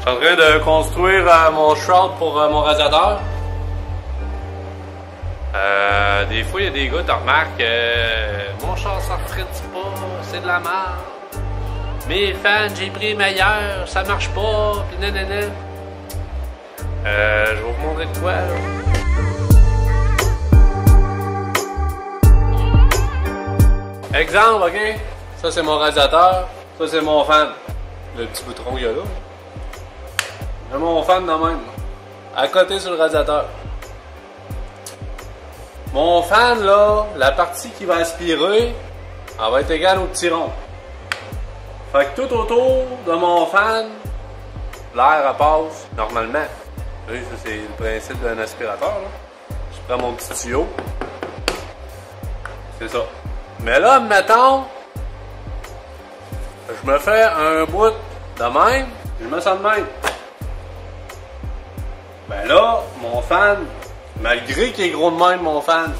suis en train de construire mon shroud pour mon radiateur. Des fois, il y a des gars qui remarquent mon char ça refroidit pas, c'est de la merde. Mes fans, j'ai pris meilleur, ça marche pas, pis nanana. Je vais vous montrer de quoi là. Exemple, ok? Ça c'est mon radiateur, ça c'est mon fan. Le petit bouton qu'il y a là. J'ai mon fan de même. À côté sur le radiateur. Mon fan là, la partie qui va aspirer, elle va être égale au petit rond. Fait que tout autour de mon fan, l'air passe normalement. Oui, ça c'est le principe d'un aspirateur là. Je prends mon petit tuyau. C'est ça. Mais là, mettons, je me fais un bout de même, je mets ça de même. Ben là, mon fan, malgré qu'il est gros de même, mon fan,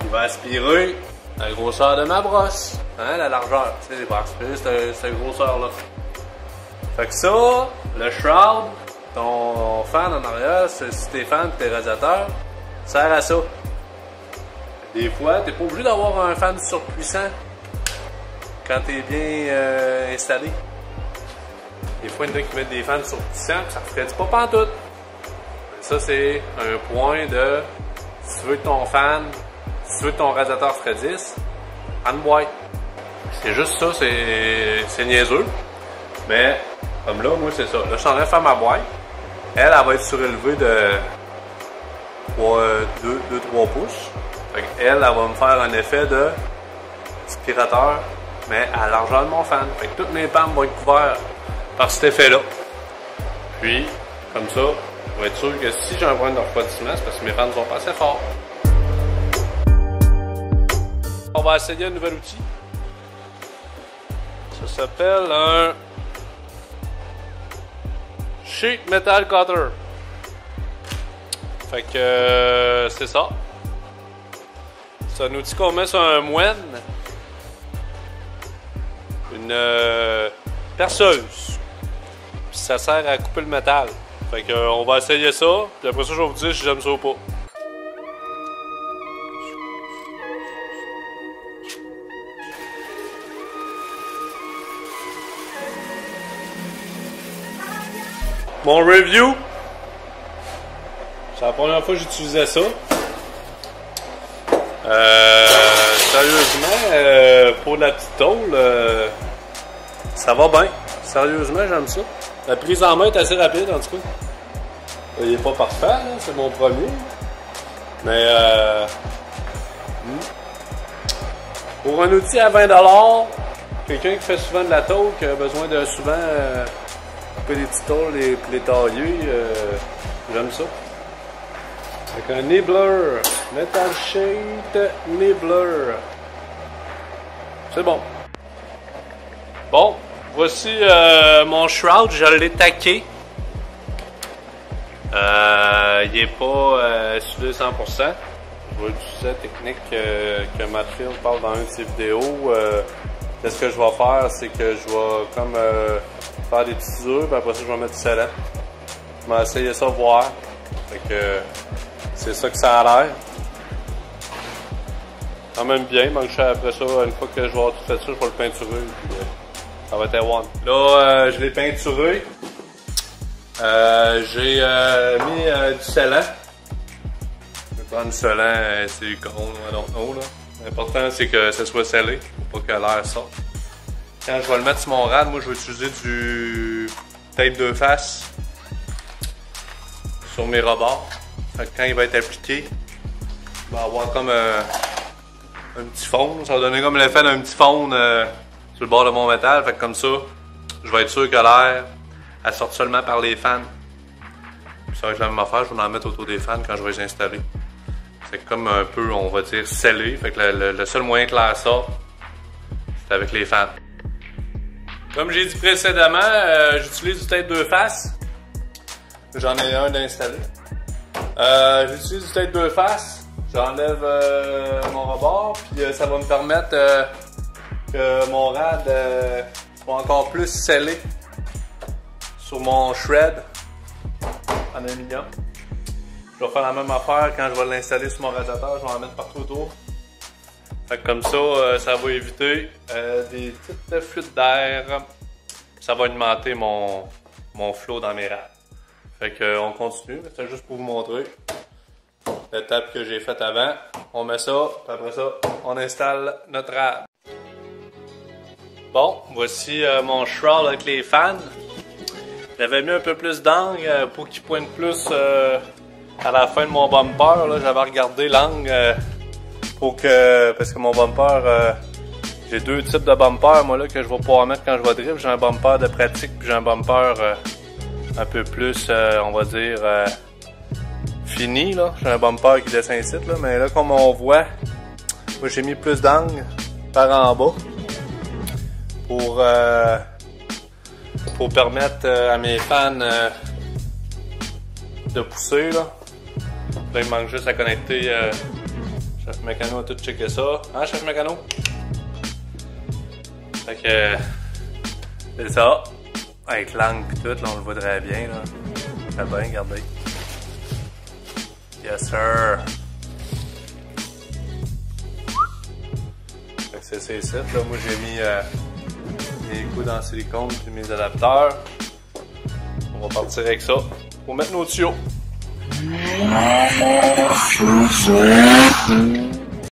il va aspirer la grosseur de ma brosse. Hein, la largeur. Tu sais, il va aspirer cette grosseur-là. Fait que ça, le shroud, ton fan en arrière, si tes fans et tes radiateurs, sert à ça. Des fois, t'es pas obligé d'avoir un fan surpuissant quand t'es bien installé. Des fois, il y en a qui mettent des fans surpuissants et ça refroidit pas pantoute. Ça, c'est un point de si tu veux que ton fan, si tu veux que ton radiateur refroidisse, en boîte. C'est juste ça, c'est niaiseux. Mais, comme là, moi, c'est ça. Là, je suis en train de faire ma boîte. Elle va être surélevée de 2-3 pouces. Elle va me faire un effet de aspirateur, mais à la largeur de mon fan. Fait que toutes mes pannes vont être couvertes par cet effet-là. Puis, comme ça, je vais être sûr que si j'ai un problème de refroidissement, c'est parce que mes fans ne sont pas assez forts. On va essayer un nouvel outil. Ça s'appelle un Sheet Metal Cutter. Fait que c'est ça. C'est un outil qu'on met sur un moine. Une perceuse. Puis ça sert à couper le métal. Fait que on va essayer ça. Puis après ça, je vais vous dire si j'aime ça ou pas. Mon review. C'est la première fois que j'utilisais ça. Sérieusement, pour la petite tôle, ça va bien. Sérieusement, j'aime ça. La prise en main est assez rapide, en tout cas. Il n'est pas parfait, c'est mon premier. Mais, pour un outil à 20$, quelqu'un qui fait souvent de la tôle, qui a besoin de souvent couper des petites tôles et les tailler, j'aime ça. Avec un nibbler, Metal Sheet Nibbler. C'est bon. Bon, voici mon shroud, je l'ai taqué. Il est pas soudé 100%. Je vais utiliser la technique que Mathilde parle dans une de ses vidéos. Qu'est-ce que je vais faire, c'est que je vais comme faire des petites usures, puis après ça je vais mettre du scellant. Je vais essayer ça voir. Fait que c'est ça que ça a l'air. Quand même bien, donc après ça, une fois que je vais avoir tout fait ça, je vais le peinturer. Puis, ça va être one. Là, je l'ai peinturé. J'ai mis du scellant. Je vais prendre du scellant silicone, I don't know, là. L'important, c'est que ça soit scellé, pour pas que l'air sorte. Quand je vais le mettre sur mon rad, moi, je vais utiliser du tape de face sur mes rebords. Fait que quand il va être appliqué, il va avoir comme un petit fond. Ça va donner comme l'effet d'un petit fond sur le bord de mon métal. Fait que comme ça, je vais être sûr que l'air elle sorte seulement par les fans. Puis ça va être la même affaire, je vais en mettre autour des fans quand je vais les installer. C'est comme un peu, on va dire, scellé. Fait que le seul moyen que l'air sorte, c'est avec les fans. Comme j'ai dit précédemment, j'utilise du tape 2 faces. J'en ai un d'installer. J'utilise du tape 2 faces. J'enlève mon rebord, puis ça va me permettre que mon rad soit encore plus scellé sur mon shred en aluminium. Je vais faire la même affaire quand je vais l'installer sur mon radiateur, je vais en mettre partout autour. Fait que comme ça, ça va éviter des petites fuites d'air. Ça va augmenter mon flow dans mes rads. Fait que on continue, c'est juste pour vous montrer l'étape que j'ai faite avant. On met ça, puis après ça, on installe notre rad. Bon, voici mon shroud avec les fans. J'avais mis un peu plus d'angle pour qu'il pointe plus à la fin de mon bumper. J'avais regardé l'angle parce que mon bumper, j'ai deux types de bumper moi là que je vais pouvoir mettre quand je vais drift. J'ai un bumper de pratique puis j'ai un bumper un peu plus, on va dire, fini là. J'ai un bumper qui descend ici là, mais là comme on voit, moi j'ai mis plus d'angle par en bas pour permettre à mes fans de pousser là. Là il manque juste à connecter. Chef Mécano a tout checké ça. Hein, Chef Mécano? Fait que c'est ça. Avec l'angle pis tout, là, on le voit très bien. Là. Très bien, regardez. Yes sir. Fait que c'est ces sites. Là. Moi j'ai mis mes coudes en silicone puis mes adapteurs. On va partir avec ça pour mettre nos tuyaux.